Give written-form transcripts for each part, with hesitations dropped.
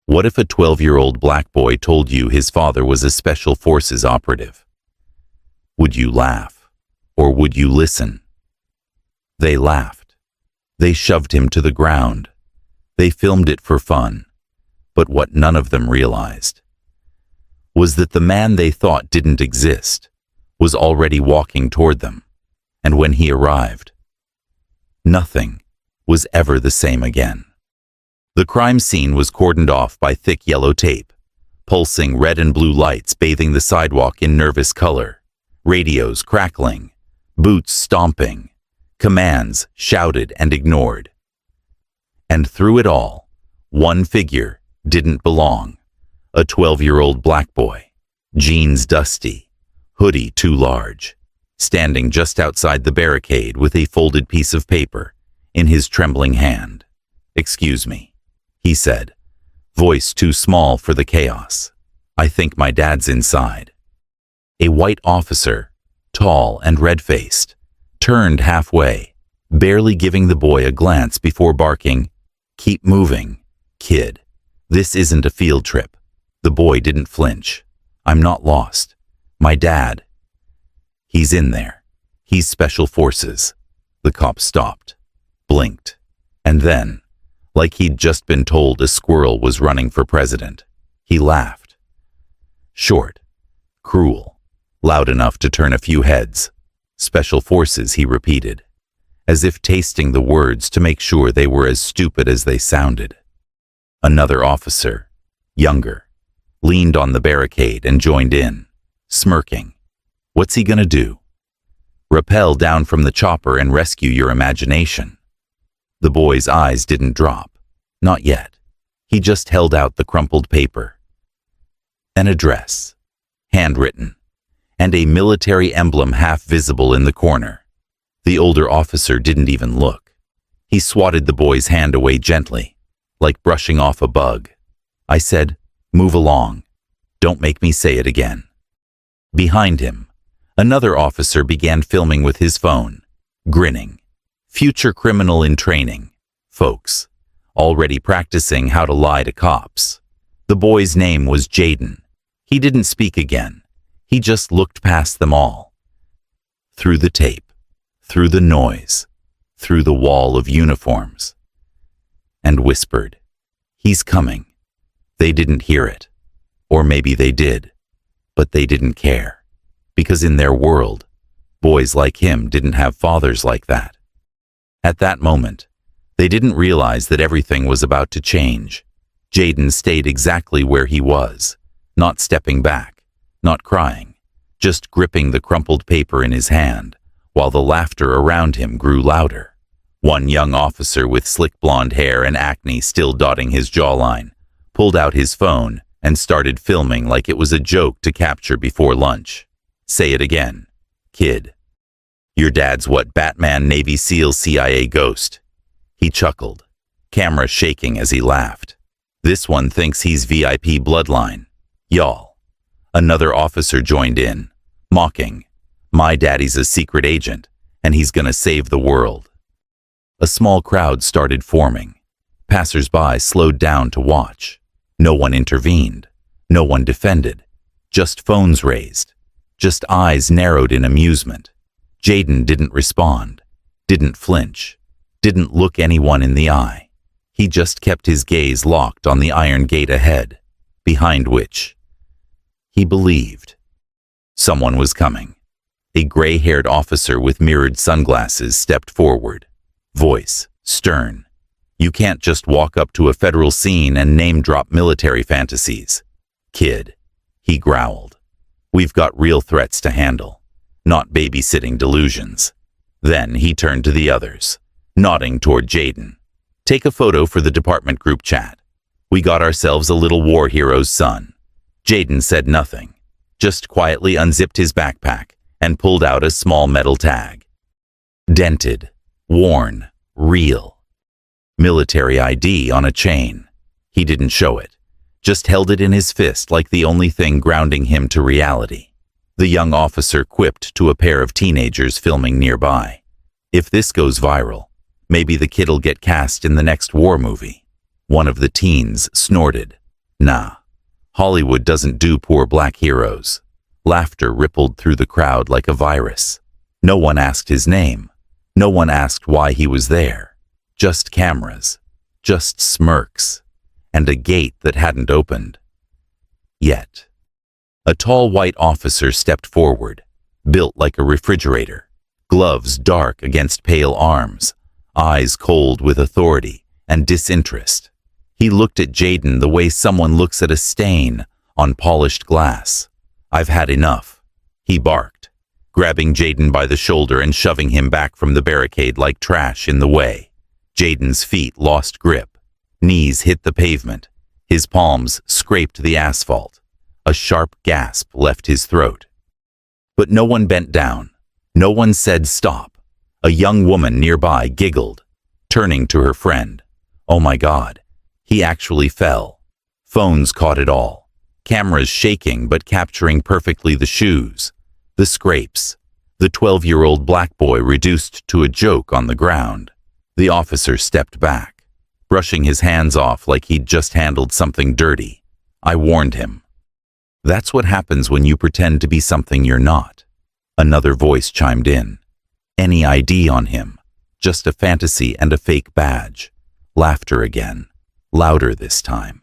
What if a 12-year-old black boy told you his father was a special forces operative? Would you laugh, or would you listen? They laughed. They shoved him to the ground. They filmed it for fun. But what none of them realized was that the man they thought didn't exist was already walking toward them, and when he arrived, nothing was ever the same again. The crime scene was cordoned off by thick yellow tape, pulsing red and blue lights bathing the sidewalk in nervous color, radios crackling, boots stomping, commands shouted and ignored. And through it all, one figure didn't belong. A 12-year-old black boy, jeans dusty, hoodie too large, standing just outside the barricade with a folded piece of paper in his trembling hand. "Excuse me," he said, voice too small for the chaos. "I think my dad's inside." A white officer, tall and red-faced, turned halfway, barely giving the boy a glance before barking, "Keep moving, kid. This isn't a field trip." The boy didn't flinch. "I'm not lost. My dad. He's in there. He's special forces." The cop stopped, blinked, and then, like he'd just been told a squirrel was running for president, he laughed. Short, cruel, loud enough to turn a few heads. "Special forces," he repeated, as if tasting the words to make sure they were as stupid as they sounded. Another officer, younger, leaned on the barricade and joined in, smirking. What's he gonna do? Rappel down from the chopper and rescue your imagination? The boy's eyes didn't drop. Not yet. He just held out the crumpled paper. An address, handwritten, and a military emblem half visible in the corner. The older officer didn't even look. He swatted the boy's hand away gently, like brushing off a bug. "I said, move along. Don't make me say it again." Behind him, another officer began filming with his phone, grinning. Future criminal in training, folks, already practicing how to lie to cops. The boy's name was Jaden. He didn't speak again. He just looked past them all. Through the tape, through the noise, through the wall of uniforms, and whispered, "He's coming." They didn't hear it, or maybe they did, but they didn't care, because in their world, boys like him didn't have fathers like that. At that moment, they didn't realize that everything was about to change. Jaden stayed exactly where he was, not stepping back, not crying, just gripping the crumpled paper in his hand, while the laughter around him grew louder. One young officer with slick blonde hair and acne still dotting his jawline pulled out his phone and started filming like it was a joke to capture before lunch. "Say it again, kid. Your dad's what, Batman, Navy SEAL, CIA ghost?" He chuckled, camera shaking as he laughed. "This one thinks he's VIP bloodline. Y'all." Another officer joined in, mocking, "My daddy's a secret agent, and he's gonna save the world." A small crowd started forming. Passers-by slowed down to watch. No one intervened. No one defended. Just phones raised. Just eyes narrowed in amusement. Jaden didn't respond, didn't flinch, didn't look anyone in the eye. He just kept his gaze locked on the iron gate ahead, behind which he believed someone was coming. A gray-haired officer with mirrored sunglasses stepped forward, voice stern. "You can't just walk up to a federal scene and name-drop military fantasies, kid," he growled. "We've got real threats to handle, not babysitting delusions." Then he turned to the others, nodding toward Jaden. "Take a photo for the department group chat. We got ourselves a little war hero's son." Jaden said nothing, just quietly unzipped his backpack and pulled out a small metal tag. Dented, worn, real. Military ID on a chain. He didn't show it, just held it in his fist like the only thing grounding him to reality. The young officer quipped to a pair of teenagers filming nearby. "If this goes viral, maybe the kid'll get cast in the next war movie." One of the teens snorted, Nah, Hollywood doesn't do poor black heroes. Laughter rippled through the crowd like a virus. No one asked his name. No one asked why he was there. Just cameras. Just smirks. And a gate that hadn't opened. Yet. A tall white officer stepped forward, built like a refrigerator, gloves dark against pale arms, eyes cold with authority and disinterest. He looked at Jaden the way someone looks at a stain on polished glass. "I've had enough," he barked, grabbing Jaden by the shoulder and shoving him back from the barricade like trash in the way. Jaden's feet lost grip. Knees hit the pavement. His palms scraped the asphalt. A sharp gasp left his throat. But no one bent down. No one said stop. A young woman nearby giggled, turning to her friend. Oh my God, he actually fell. Phones caught it all. Cameras shaking but capturing perfectly the shoes, the scrapes, the 12-year-old black boy reduced to a joke on the ground. The officer stepped back, brushing his hands off like he'd just handled something dirty. I warned him. That's what happens when you pretend to be something you're not. Another voice chimed in. Any ID on him, just a fantasy and a fake badge. Laughter again, louder this time.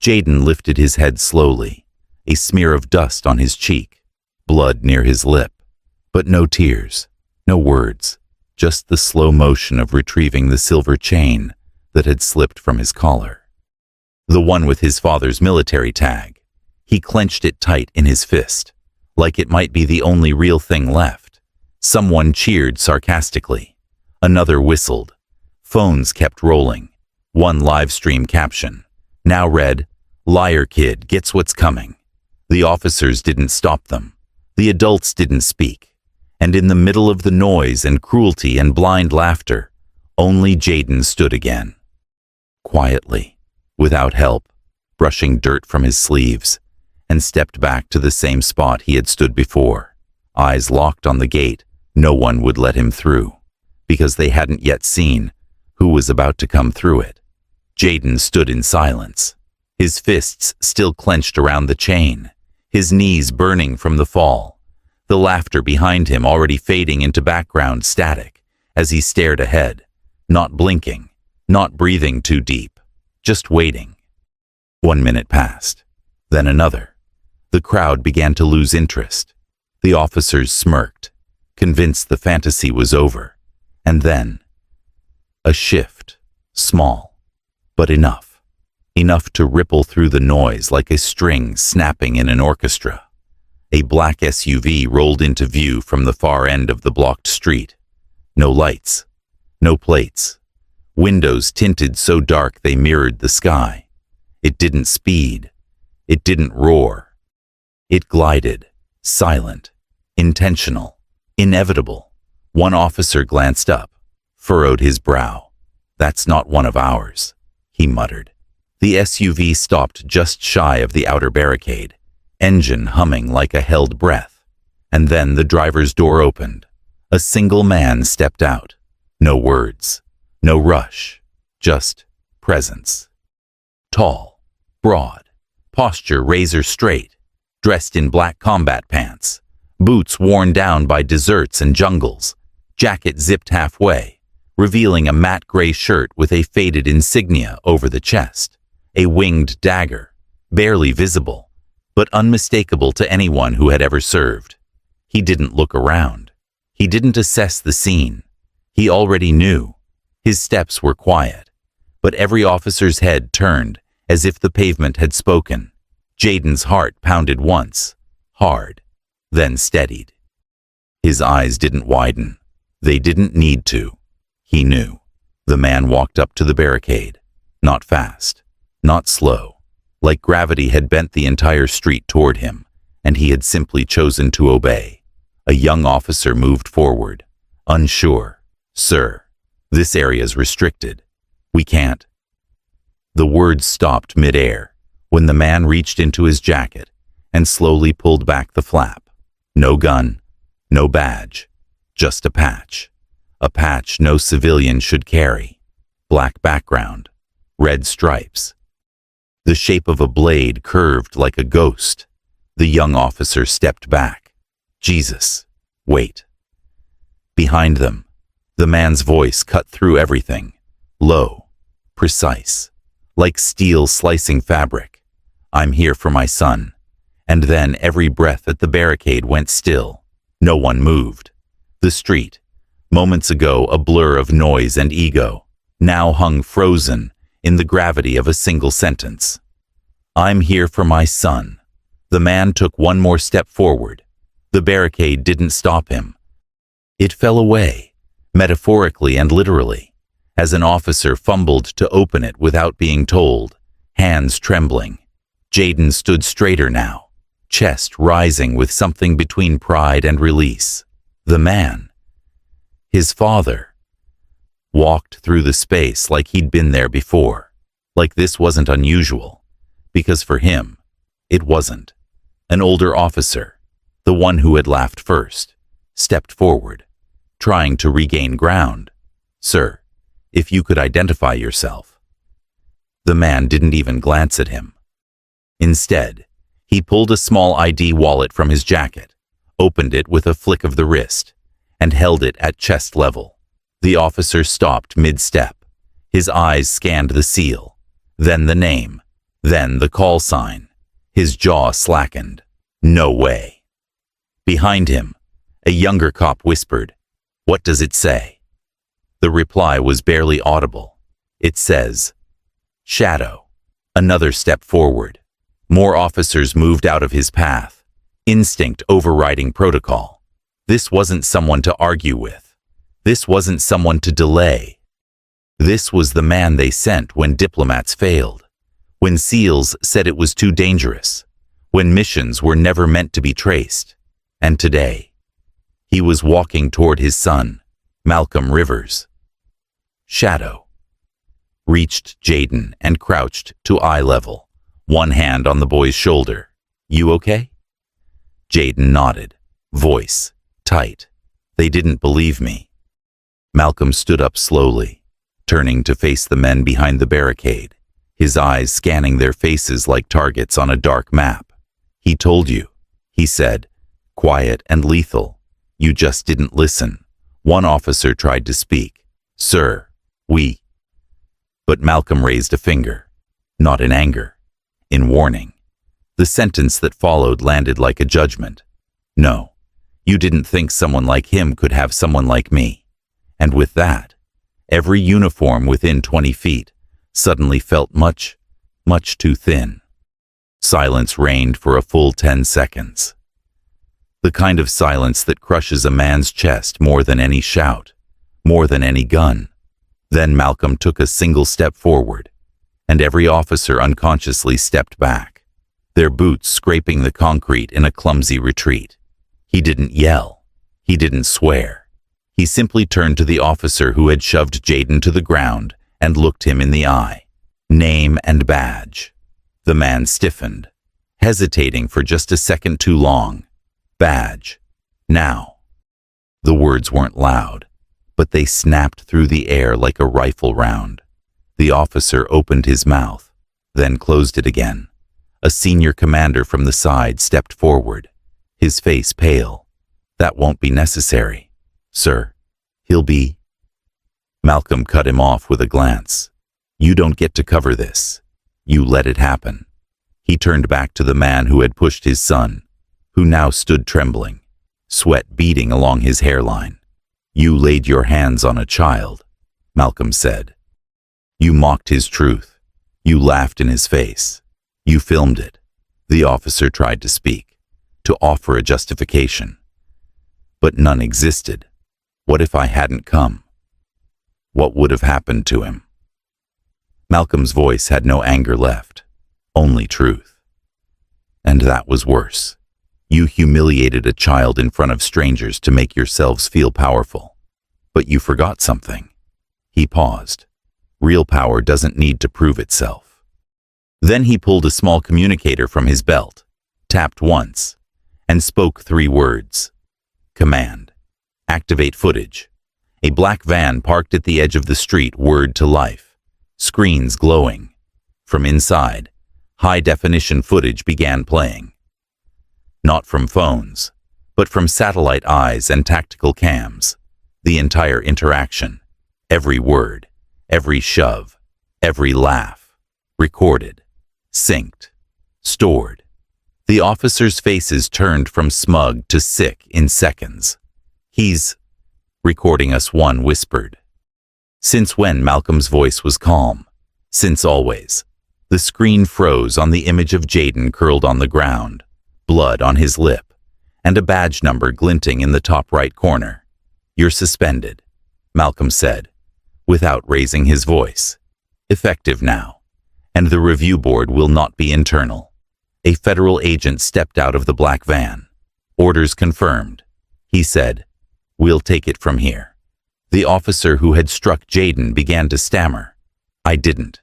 Jaden lifted his head slowly, a smear of dust on his cheek, blood near his lip. But no tears, no words, just the slow motion of retrieving the silver chain that had slipped from his collar. The one with his father's military tag. He clenched it tight in his fist, like it might be the only real thing left. Someone cheered sarcastically. Another whistled. Phones kept rolling. One live stream caption now read, "Liar kid gets what's coming." The officers didn't stop them. The adults didn't speak. And in the middle of the noise and cruelty and blind laughter, only Jaden stood again. Quietly, without help, brushing dirt from his sleeves, and stepped back to the same spot he had stood before. Eyes locked on the gate, no one would let him through, because they hadn't yet seen who was about to come through it. Jaden stood in silence, his fists still clenched around the chain, his knees burning from the fall, the laughter behind him already fading into background static as he stared ahead, not blinking, not breathing too deep, just waiting. 1 minute passed, then another. The crowd began to lose interest. The officers smirked, convinced the fantasy was over. And then, a shift, small, but enough. Enough to ripple through the noise like a string snapping in an orchestra. A black SUV rolled into view from the far end of the blocked street. No lights, no plates. Windows tinted so dark they mirrored the sky. It didn't speed. It didn't roar. It glided, silent, intentional, inevitable. One officer glanced up, furrowed his brow. "That's not one of ours," he muttered. The SUV stopped just shy of the outer barricade, engine humming like a held breath. And then the driver's door opened. A single man stepped out. No words, no rush, just presence. Tall, broad, posture razor straight, dressed in black combat pants, boots worn down by deserts and jungles, jacket zipped halfway, revealing a matte gray shirt with a faded insignia over the chest, a winged dagger, barely visible, but unmistakable to anyone who had ever served. He didn't look around. He didn't assess the scene. He already knew. His steps were quiet, but every officer's head turned as if the pavement had spoken. Jaden's heart pounded once, hard, then steadied. His eyes didn't widen. They didn't need to. He knew. The man walked up to the barricade, not fast, not slow, like gravity had bent the entire street toward him, and he had simply chosen to obey. A young officer moved forward, unsure. "Sir, this area's restricted. We can't." The words stopped mid-air when the man reached into his jacket and slowly pulled back the flap. No gun, no badge, just a patch. A patch no civilian should carry. Black background, red stripes. The shape of a blade curved like a ghost. The young officer stepped back. Jesus, wait. Behind them, the man's voice cut through everything, low, precise, like steel slicing fabric. I'm here for my son. And then every breath at the barricade went still. No one moved. The street, moments ago a blur of noise and ego, now hung frozen in the gravity of a single sentence. I'm here for my son. The man took one more step forward. The barricade didn't stop him. It fell away, metaphorically and literally, as an officer fumbled to open it without being told, hands trembling. Jaden stood straighter now, chest rising with something between pride and release. The man, his father, walked through the space like he'd been there before, like this wasn't unusual, because for him, it wasn't. An older officer, the one who had laughed first, stepped forward, trying to regain ground. Sir, if you could identify yourself. The man didn't even glance at him. Instead, he pulled a small ID wallet from his jacket, opened it with a flick of the wrist, and held it at chest level. The officer stopped mid-step. His eyes scanned the seal, then the name, then the call sign. His jaw slackened. No way. Behind him, a younger cop whispered, "What does it say?" The reply was barely audible. It says, "Shadow." Another step forward. More officers moved out of his path, instinct overriding protocol. This wasn't someone to argue with. This wasn't someone to delay. This was the man they sent when diplomats failed, when SEALs said it was too dangerous, when missions were never meant to be traced. And today, he was walking toward his son, Malcolm Rivers. Shadow reached Jaden and crouched to eye level, one hand on the boy's shoulder. "You okay?" Jaden nodded, voice tight. "They didn't believe me." Malcolm stood up slowly, turning to face the men behind the barricade, his eyes scanning their faces like targets on a dark map. "He told you," he said, quiet and lethal. "You just didn't listen." One officer tried to speak. "Sir, we..." But Malcolm raised a finger, not in anger, in warning. The sentence that followed landed like a judgment. "No, you didn't think someone like him could have someone like me." And with that, every uniform within 20 feet suddenly felt much, much too thin. Silence reigned for a full 10 seconds. The kind of silence that crushes a man's chest more than any shout, more than any gun. Then Malcolm took a single step forward, and every officer unconsciously stepped back, their boots scraping the concrete in a clumsy retreat. He didn't yell. He didn't swear. He simply turned to the officer who had shoved Jaden to the ground and looked him in the eye. Name and badge. The man stiffened, hesitating for just a second too long. "Badge. Now." The words weren't loud, but they snapped through the air like a rifle round. The officer opened his mouth, then closed it again. A senior commander from the side stepped forward, his face pale. "That won't be necessary, sir. He'll be..." Malcolm cut him off with a glance. "You don't get to cover this. You let it happen." He turned back to the man who had pushed his son, who now stood trembling, sweat beading along his hairline. "You laid your hands on a child," Malcolm said. "You mocked his truth. You laughed in his face. You filmed it." The officer tried to speak, to offer a justification. But none existed. What if I hadn't come? What would have happened to him? Malcolm's voice had no anger left, only truth. And that was worse. You humiliated a child in front of strangers to make yourselves feel powerful. But you forgot something. He paused. Real power doesn't need to prove itself. Then he pulled a small communicator from his belt, tapped once, and spoke 3 words. Command. Activate footage. A black van parked at the edge of the street whirred to life, screens glowing. From inside, high-definition footage began playing. Not from phones, but from satellite eyes and tactical cams. The entire interaction, every word, every shove, every laugh, recorded, synced, stored. The officers' faces turned from smug to sick in seconds. "He's recording us," one whispered. Since when? Malcolm's voice was calm. Since always. The screen froze on the image of Jayden curled on the ground, blood on his lip, and a badge number glinting in the top right corner. "You're suspended," Malcolm said, without raising his voice. "Effective now. And the review board will not be internal." A federal agent stepped out of the black van. "Orders confirmed," he said. "We'll take it from here." The officer who had struck Jayden began to stammer. I didn't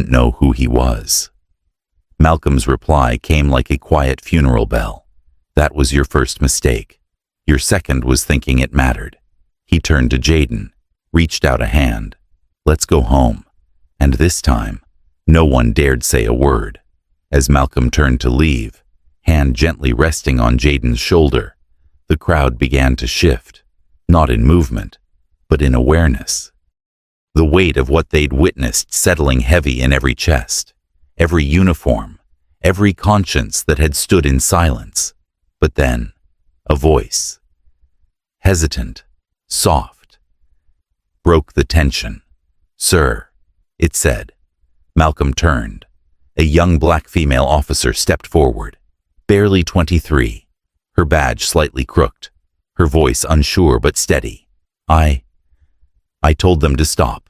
know who he was." Malcolm's reply came like a quiet funeral bell. "That was your first mistake. Your second was thinking it mattered." He turned to Jayden, reached out a hand. "Let's go home." And this time, no one dared say a word. As Malcolm turned to leave, hand gently resting on Jayden's shoulder, the crowd began to shift, not in movement, but in awareness. The weight of what they'd witnessed settling heavy in every chest, every uniform, every conscience that had stood in silence. But then, a voice, hesitant, soft, broke the tension. "Sir," it said. Malcolm turned. A young black female officer stepped forward, barely 23, her badge slightly crooked, her voice unsure but steady. I told them to stop.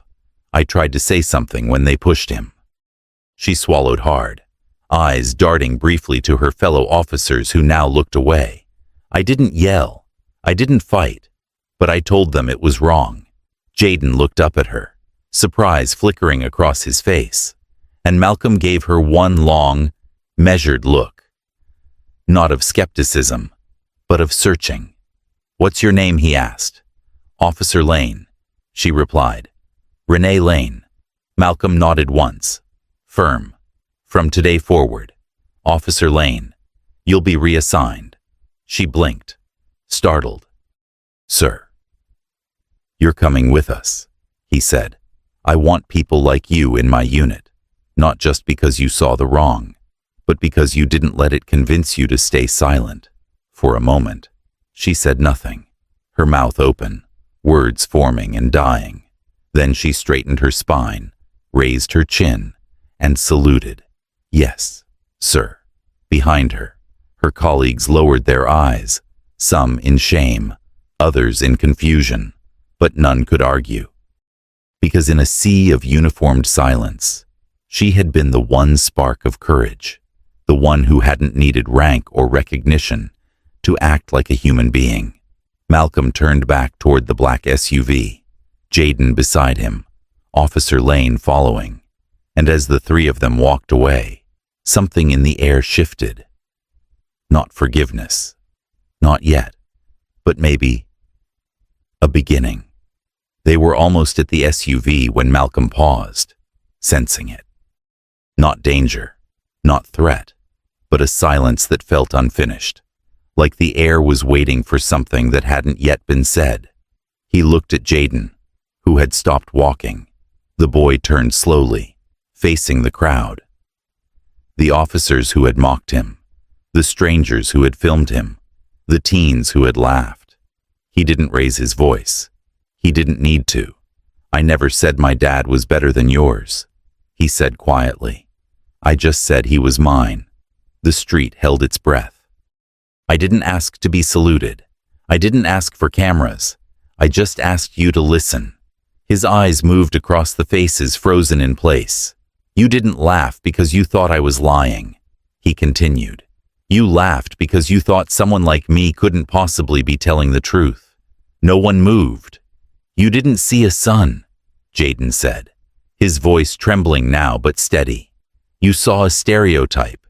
I tried to say something when they pushed him." She swallowed hard, eyes darting briefly to her fellow officers who now looked away. "I didn't yell. I didn't fight. But I told them it was wrong." Jayden looked up at her, surprise flickering across his face, and Malcolm gave her one long, measured look. Not of skepticism, but of searching. "What's your name?" he asked. "Officer Lane," she replied. "Renee Lane." Malcolm nodded once. Firm. "From today forward, Officer Lane. You'll be reassigned." She blinked, startled. "Sir." "You're coming with us," he said. "I want people like you in my unit. Not just because you saw the wrong, but because you didn't let it convince you to stay silent." For a moment, she said nothing, her mouth open, words forming and dying. Then she straightened her spine, raised her chin, and saluted. "Yes, sir." Behind her, her colleagues lowered their eyes, some in shame, others in confusion, but none could argue. Because in a sea of uniformed silence, she had been the one spark of courage, the one who hadn't needed rank or recognition to act like a human being. Malcolm turned back toward the black SUV, Jayden beside him, Officer Lane following, and as the three of them walked away, something in the air shifted. Not forgiveness, not yet, but maybe a beginning. They were almost at the SUV when Malcolm paused, sensing it. Not danger, not threat, but a silence that felt unfinished, like the air was waiting for something that hadn't yet been said. He looked at Jayden, who had stopped walking. The boy turned slowly, facing the crowd. The officers who had mocked him, the strangers who had filmed him, the teens who had laughed. He didn't raise his voice. He didn't need to. "I never said my dad was better than yours," he said quietly. "I just said he was mine." The street held its breath. "I didn't ask to be saluted. I didn't ask for cameras. I just asked you to listen." His eyes moved across the faces frozen in place. "You didn't laugh because you thought I was lying," he continued. "You laughed because you thought someone like me couldn't possibly be telling the truth." No one moved. "You didn't see a son," Jayden said, his voice trembling now but steady. "You saw a stereotype.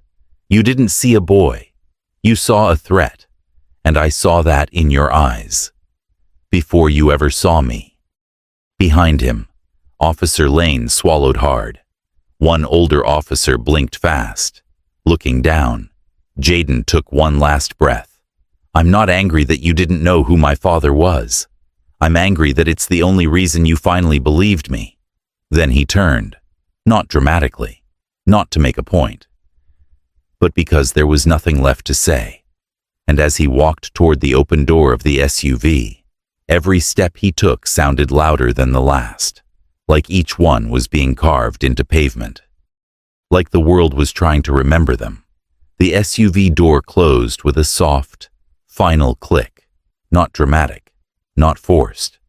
You didn't see a boy. You saw a threat, and I saw that in your eyes. Before you ever saw me." Behind him, Officer Lane swallowed hard. One older officer blinked fast. Looking down, Jaden took one last breath. "I'm not angry that you didn't know who my father was. I'm angry that it's the only reason you finally believed me." Then he turned, not dramatically, not to make a point, but because there was nothing left to say. And as he walked toward the open door of the SUV, every step he took sounded louder than the last, like each one was being carved into pavement. Like the world was trying to remember them. The SUV door closed with a soft, final click, not dramatic, not forced.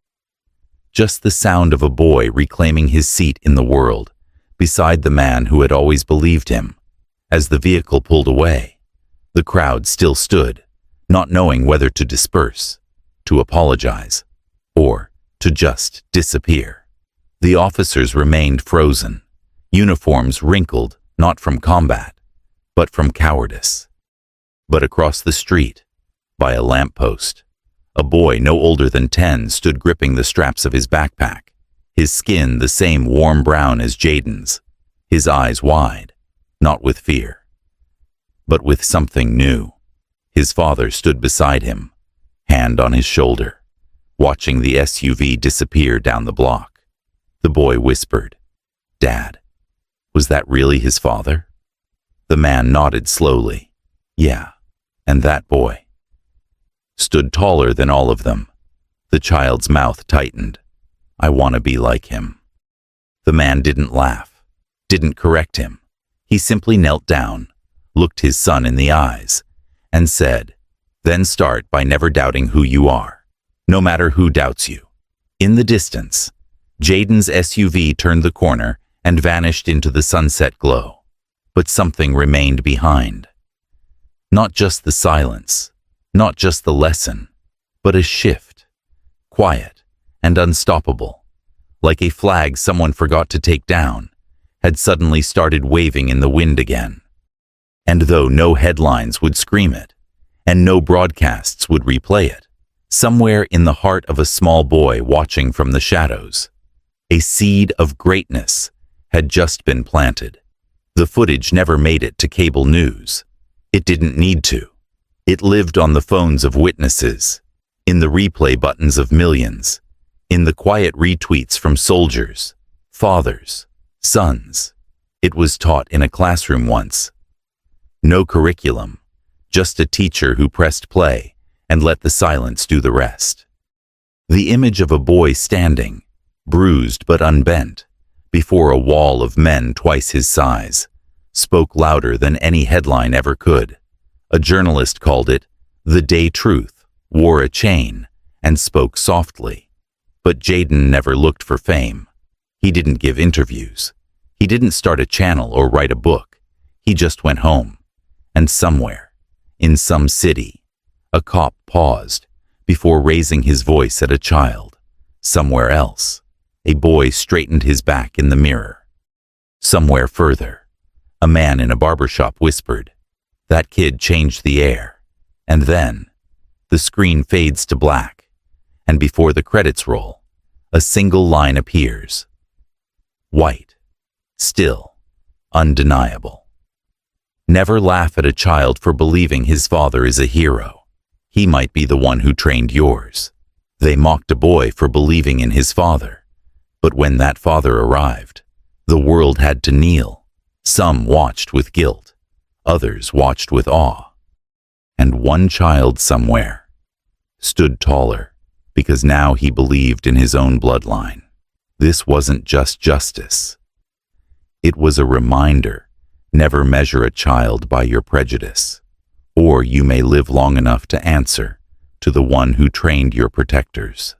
Just the sound of a boy reclaiming his seat in the world, beside the man who had always believed him. As the vehicle pulled away, the crowd still stood, not knowing whether to disperse, to apologize, or to just disappear. The officers remained frozen, uniforms wrinkled not from combat, but from cowardice. But across the street, by a lamppost, a boy no older than 10 stood gripping the straps of his backpack, his skin the same warm brown as Jaden's, his eyes wide, not with fear, but with something new. His father stood beside him, hand on his shoulder, watching the SUV disappear down the block. The boy whispered, "Dad, was that really his father?" The man nodded slowly. "Yeah, and that boy stood taller than all of them." The child's mouth tightened. "I want to be like him." The man didn't laugh, didn't correct him. He simply knelt down, looked his son in the eyes, and said, "Then start by never doubting who you are, no matter who doubts you." In the distance, Jaden's SUV turned the corner and vanished into the sunset glow. But something remained behind. Not just the silence, not just the lesson, but a shift, quiet and unstoppable, like a flag someone forgot to take down, had suddenly started waving in the wind again. And though no headlines would scream it, and no broadcasts would replay it, somewhere in the heart of a small boy watching from the shadows, a seed of greatness had just been planted. The footage never made it to cable news. It didn't need to. It lived on the phones of witnesses, in the replay buttons of millions, in the quiet retweets from soldiers, fathers, sons. It was taught in a classroom once. No curriculum, just a teacher who pressed play and let the silence do the rest. The image of a boy standing, bruised but unbent, before a wall of men twice his size, spoke louder than any headline ever could. A journalist called it, "The Day Truth," wore a chain, and spoke softly. But Jaden never looked for fame. He didn't give interviews. He didn't start a channel or write a book. He just went home. And somewhere, in some city, a cop paused before raising his voice at a child. Somewhere else, a boy straightened his back in the mirror. Somewhere further, a man in a barbershop whispered, "That kid changed the air." And then, the screen fades to black, and before the credits roll, a single line appears. White, still, undeniable. Never laugh at a child for believing his father is a hero. He might be the one who trained yours. They mocked a boy for believing in his father. But when that father arrived, the world had to kneel. Some watched with guilt, others watched with awe. And one child somewhere stood taller because now he believed in his own bloodline. This wasn't just justice. It was a reminder. Never measure a child by your prejudice, or you may live long enough to answer to the one who trained your protectors.